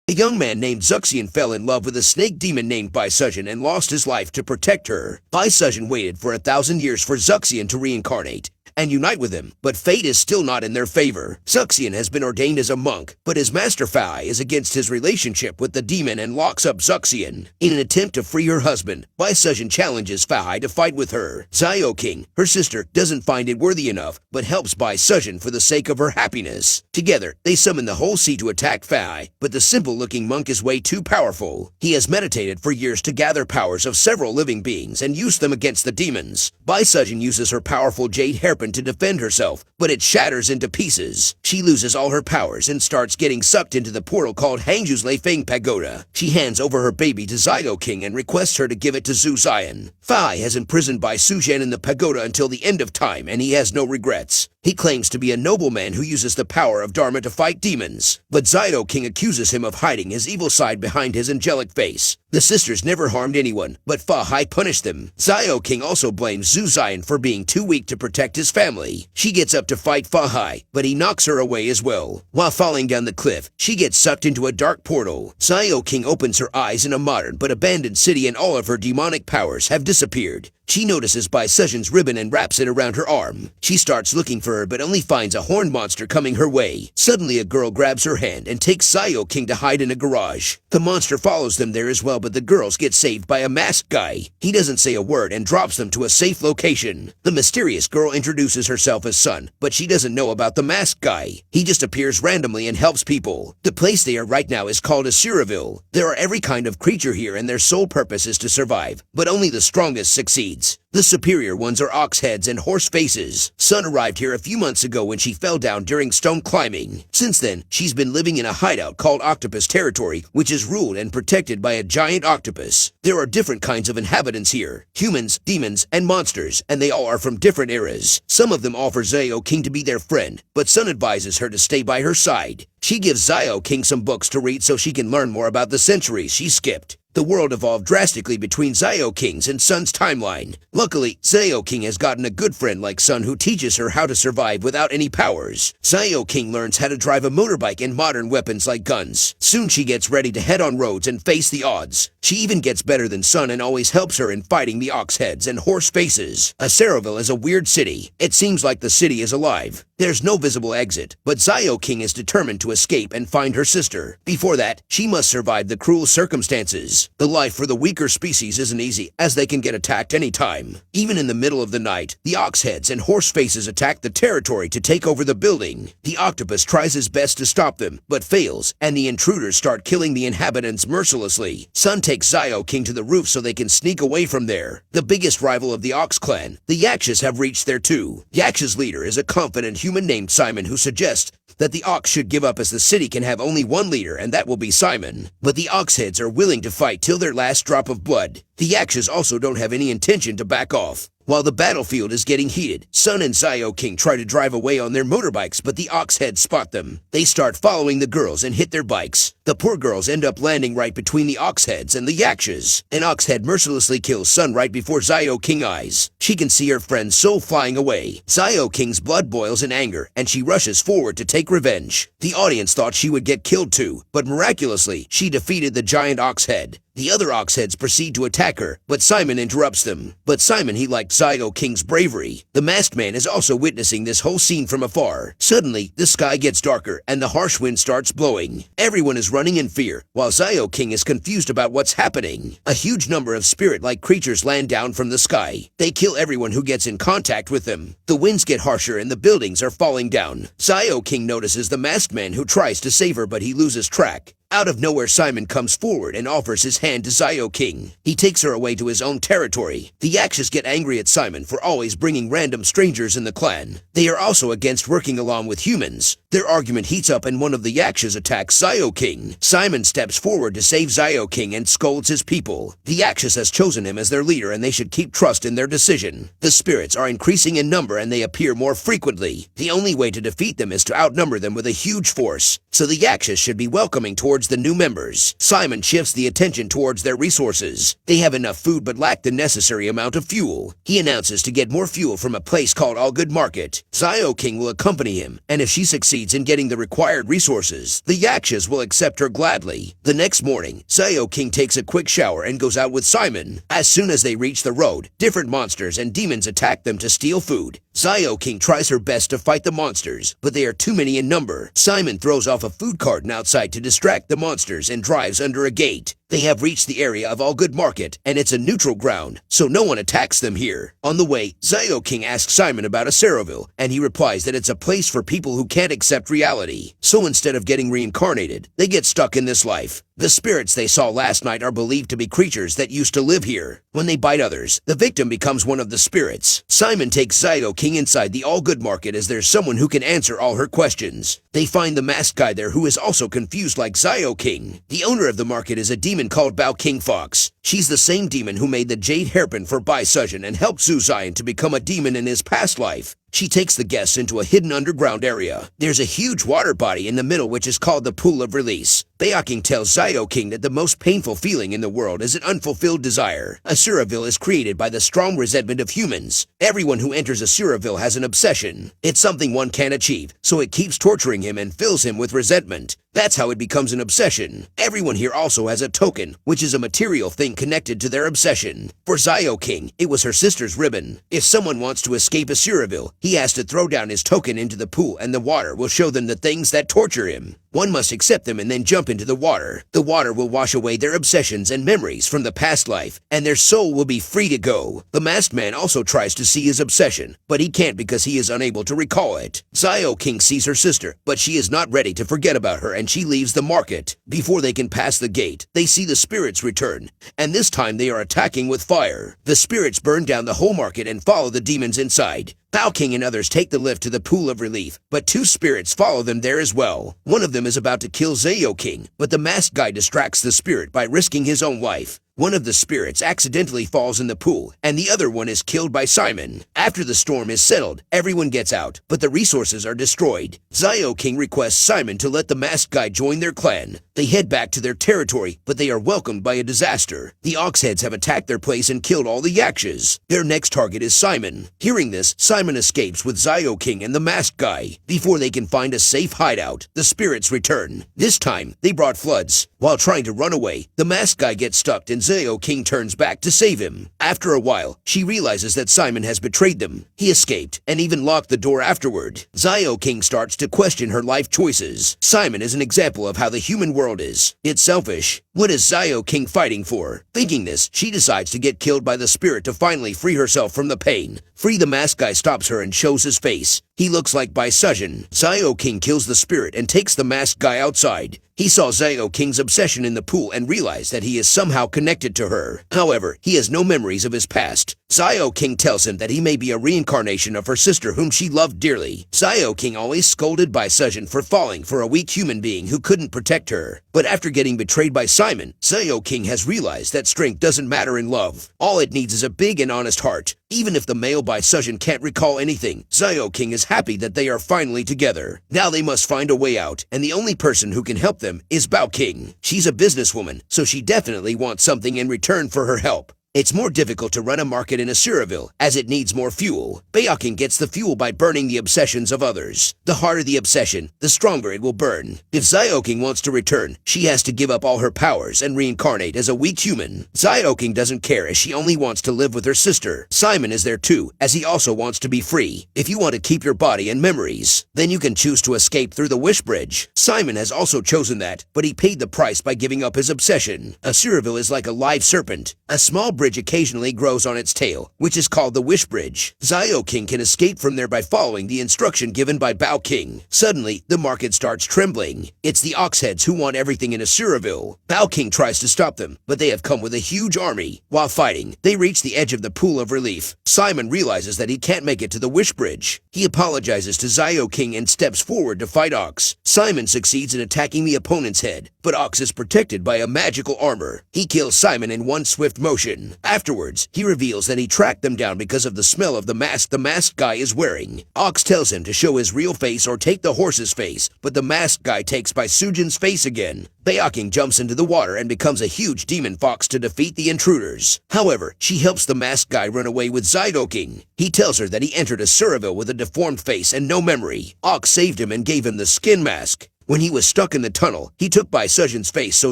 A young man named Zuxian fell in love with a snake demon named Baisujin and lost his life to protect her. Baisujin waited for 1,000 years for Zuxian to reincarnate and unite with him, but fate is still not in their favor. Zuxian has been ordained as a monk, but his master Fai is against his relationship with the demon and locks up Zuxian. In an attempt to free her husband, Baisujin challenges Fai to fight with her. Xiao King, her sister, doesn't find it worthy enough, but helps Baisujin for the sake of her happiness. Together, they summon the whole sea to attack Fai, but the simple-looking monk is way too powerful. He has meditated for years to gather powers of several living beings and use them against the demons. Baisujin uses her powerful jade hairpin to defend herself, but it shatters into pieces. She loses all her powers and starts getting sucked into the portal called Hangzhou's Leifeng Pagoda. She hands over her baby to Xiao King and requests her to give it to Zhu Zion. Fai has imprisoned Bai Suzhen in the pagoda until the end of time, and he has no regrets. He claims to be a nobleman who uses the power of Dharma to fight demons, but Xiao King accuses him of hiding his evil side behind his angelic face. The sisters never harmed anyone, but Fa Hai punished them. Xiao King also blames Zhu Zion for being too weak to protect his family. She gets up to fight Fa Hai, but he knocks her away as well. While falling down the cliff, she gets sucked into a dark portal. Xiao King opens her eyes in a modern but abandoned city, and all of her demonic powers have disappeared. She notices Baisujin's ribbon and wraps it around her arm. She starts looking for her, but only finds a horned monster coming her way. Suddenly, a girl grabs her hand and takes Xiao King to hide in a garage. The monster follows them there as well, but the girls get saved by a masked guy. He doesn't say a word and drops them to a safe location. The mysterious girl introduces herself as Sun, but she doesn't know about the masked guy. He just appears randomly and helps people. The place they are right now is called Asuraville. There are every kind of creature here, and their sole purpose is to survive, but only the strongest succeeds. The superior ones are ox heads and horse faces. Sun arrived here a few months ago when she fell down during stone climbing. Since then, she's been living in a hideout called Octopus Territory, which is ruled and protected by a giant octopus. There are different kinds of inhabitants here: humans, demons, and monsters, and they all are from different eras. Some of them offer Xiao King to be their friend, but Sun advises her to stay by her side. She gives Xiao King some books to read so she can learn more about the centuries she skipped. The world evolved drastically between Xiao King's and Sun's timeline. Luckily, Xiao King has gotten a good friend like Sun who teaches her how to survive without any powers. Xiao King learns how to drive a motorbike and modern weapons like guns. Soon she gets ready to head on roads and face the odds. She even gets better than Sun and always helps her in fighting the ox heads and horse faces. Aceraville is a weird city. It seems like the city is alive. There's no visible exit, but Xiao King is determined to escape and find her sister. Before that, she must survive the cruel circumstances. The life for the weaker species isn't easy, as they can get attacked anytime. Even in the middle of the night, the ox heads and horse faces attack the territory to take over the building. The octopus tries his best to stop them, but fails, and the intruders start killing the inhabitants mercilessly. Sun takes Xiao King to the roof so they can sneak away from there. The biggest rival of the Ox clan, the Yakshas, have reached there too. Yaksha's leader is a confident human named Simon who suggests that the Ox should give up, as the city can have only one leader, and that will be Simon. But the Ox heads are willing to fight till their last drop of blood. The Yakshas also don't have any intention to back off. While the battlefield is getting heated, Sun and Xiao King try to drive away on their motorbikes, but the ox heads spot them. They start following the girls and hit their bikes. The poor girls end up landing right between the ox heads and the Yakshas. An ox head mercilessly kills Sun right before Xiao King eyes. She can see her friend's soul flying away. Xiao King's blood boils in anger, and she rushes forward to take revenge. The audience thought she would get killed too, but miraculously, she defeated the giant ox head. The other ox heads proceed to attack her, but Simon interrupts them. But Simon, he liked Xiao King's bravery. The masked man is also witnessing this whole scene from afar. Suddenly, the sky gets darker and the harsh wind starts blowing. Everyone is running in fear, while Xiao King is confused about what's happening. A huge number of spirit-like creatures land down from the sky. They kill everyone who gets in contact with them. The winds get harsher and the buildings are falling down. Xiao King notices the masked man who tries to save her, but he loses track. Out of nowhere, Simon comes forward and offers his hand to Xiao King. He takes her away to his own territory. The Yakshas get angry at Simon for always bringing random strangers in the clan. They are also against working along with humans. Their argument heats up and one of the Yakshas attacks Xiao King. Simon steps forward to save Xiao King and scolds his people. The Yakshas has chosen him as their leader and they should keep trust in their decision. The spirits are increasing in number and they appear more frequently. The only way to defeat them is to outnumber them with a huge force. So the Yakshas should be welcoming towards towards the new members. Simon shifts the attention towards their resources. They have enough food but lack the necessary amount of fuel. He announces to get more fuel from a place called All Good Market. Xiao King will accompany him, and if she succeeds in getting the required resources, the Yakshas will accept her gladly. The next morning, Xiao King takes a quick shower and goes out with Simon. As soon as they reach the road, different monsters and demons attack them to steal food. Xiao King tries her best to fight the monsters, but they are too many in number. Simon throws off a food carton outside to distract the monsters and drives under a gate. They have reached the area of All Good Market, and it's a neutral ground, so no one attacks them here. On the way, Xiao King asks Simon about Aceroville, and he replies that it's a place for people who can't accept reality. So instead of getting reincarnated, they get stuck in this life. The spirits they saw last night are believed to be creatures that used to live here. When they bite others, the victim becomes one of the spirits. Simon takes Xiao King inside the All Good Market as there's someone who can answer all her questions. They find the masked guy there who is also confused like Xiao King. The owner of the market is a demon called Bao King Fox. She's the same demon who made the Jade Hairpin for Bai Sujin and helped Zhu Zion to become a demon in his past life. She takes the guests into a hidden underground area. There's a huge water body in the middle which is called the Pool of Release. Beoking tells Xiao King that the most painful feeling in the world is an unfulfilled desire. Aceroville is created by the strong resentment of humans. Everyone who enters Aceroville has an obsession. It's something one can't achieve, so it keeps torturing him and fills him with resentment. That's how it becomes an obsession. Everyone here also has a token, which is a material thing connected to their obsession. For Xiao King, it was her sister's ribbon. If someone wants to escape Aceroville, he has to throw down his token into the pool and the water will show them the things that torture him. One must accept them and then jump into the water. The water will wash away their obsessions and memories from the past life, and their soul will be free to go. The masked man also tries to see his obsession, but he can't because he is unable to recall it. Xiao King sees her sister, but she is not ready to forget about her and she leaves the market. Before they can pass the gate, they see the spirits return, and this time they are attacking with fire. The spirits burn down the whole market and follow the demons inside. Bao King and others take the lift to the Pool of Relief, but two spirits follow them there as well. One of them is about to kill Xiao King, but the masked guy distracts the spirit by risking his own life. One of the spirits accidentally falls in the pool, and the other one is killed by Simon. After the storm is settled, everyone gets out, but the resources are destroyed. Xiao King requests Simon to let the masked guy join their clan. They head back to their territory, but they are welcomed by a disaster. The Oxheads have attacked their place and killed all the Yakshas. Their next target is Simon. Hearing this, Simon escapes with Xiao King and the masked guy. Before they can find a safe hideout, the spirits return. This time, they brought floods. While trying to run away, the masked guy gets stuck and Xiao King turns back to save him. After a while, she realizes that Simon has betrayed them. He escaped and even locked the door afterward. Xiao King starts to question her life choices. Simon is an example of how the human world is. It's selfish. What is Xiao King fighting for? Thinking this, she decides to get killed by the spirit to finally free herself from the pain. Free the masked guy stops her and shows his face. He looks like Bai Sujin. Xiao King kills the spirit and takes the masked guy outside. He saw Xiao King's obsession in the pool and realized that he is somehow connected to her. However, he has no memories of his past. Xiao King tells him that he may be a reincarnation of her sister whom she loved dearly. Xiao King always scolded Bai Sujin for falling for a weak human being who couldn't protect her. But after getting betrayed by Simon, Xiao King has realized that strength doesn't matter in love. All it needs is a big and honest heart. Even if the male Bai Sujin can't recall anything, Xiao King is happy that they are finally together. Now they must find a way out, and the only person who can help them is Bao King. She's a businesswoman, so she definitely wants something in return for her help. It's more difficult to run a market in Aceroville, as it needs more fuel. Beoking gets the fuel by burning the obsessions of others. The harder the obsession, the stronger it will burn. If Xiao King wants to return, she has to give up all her powers and reincarnate as a weak human. Xiao King doesn't care as she only wants to live with her sister. Simon is there too, as he also wants to be free. If you want to keep your body and memories, then you can choose to escape through the Wish Bridge. Simon has also chosen that, but he paid the price by giving up his obsession. Aceroville is like a live serpent. A small bridge occasionally grows on its tail, which is called the Wish Bridge. Xiao King can escape from there by following the instruction given by Bao King. Suddenly, the market starts trembling. It's the Oxheads who want everything in Aceroville. Bao King tries to stop them, but they have come with a huge army. While fighting, they reach the edge of the Pool of Relief. Simon realizes that he can't make it to the Wish Bridge. He apologizes to Xiao King and steps forward to fight Ox. Simon succeeds in attacking the opponent's head, but Ox is protected by a magical armor. He kills Simon in one swift motion. again. Afterwards, he reveals that he tracked them down because of the smell of the mask the masked guy is wearing. Ox tells him to show his real face or take the horse's face, but the masked guy takes Baisujin's face again. Beoking jumps into the water and becomes a huge demon fox to defeat the intruders. However, she helps the masked guy run away with Xiaoking. He tells her that he entered a Suraville with a deformed face and no memory. Ox saved him and gave him the skin mask. When he was stuck in the tunnel, he took Baisujin's face so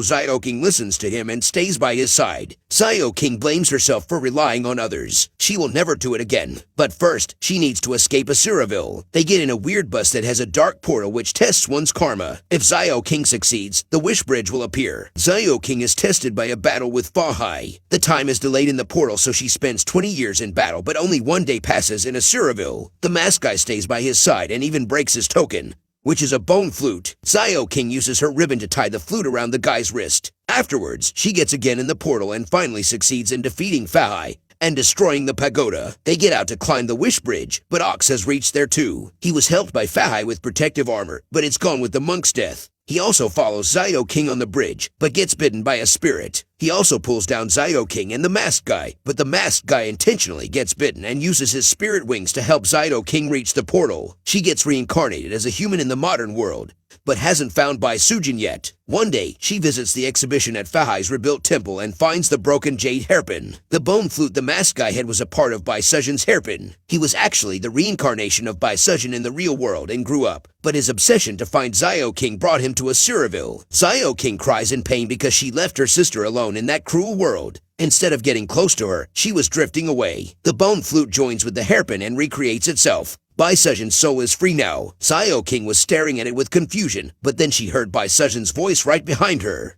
Xiaoking listens to him and stays by his side. Xiaoking blames herself for relying on others. She will never do it again. But first, she needs to escape a Suraville. They get in a weird bus that has a dark portal which tests one's karma. If Xiaoking succeeds, the wish bridge will appear. Xiaoking is tested by a battle with Fahai. The time is delayed in the portal so she spends 20 years in battle, but only one day passes in a Suraville. The masked guy stays by his side and even breaks his token, which is a bone flute. Xiaoking uses her ribbon to tie the flute around the guy's wrist. Afterwards, she gets again in the portal and finally succeeds in defeating Fahai and destroying the pagoda. They get out to climb the wish bridge, but Ox has reached there too. He was helped by Fahai with protective armor, but it's gone with the monk's death. He also follows Xiaoking on the bridge, but gets bitten by a spirit. He also pulls down Xiaoking and the masked guy, but the masked guy intentionally gets bitten and uses his spirit wings to help Xiaoking reach the portal. She gets reincarnated as a human in the modern world, but hasn't found Baisujin yet. One day, she visits the exhibition at Fahai's rebuilt temple and finds the broken jade hairpin. The bone flute the masked guy had was a part of Baisujin's hairpin. He was actually the reincarnation of Baisujin in the real world and grew up, but his obsession to find Xiaoking brought him to a Suraville. Xiaoking cries in pain because she left her sister alone in that cruel world. Instead of getting close to her, she was drifting away. The bone flute joins with the hairpin and recreates itself. Baisujin's soul is free now. Xiaoking was staring at it with confusion, but then she heard Baisujin's voice right behind her.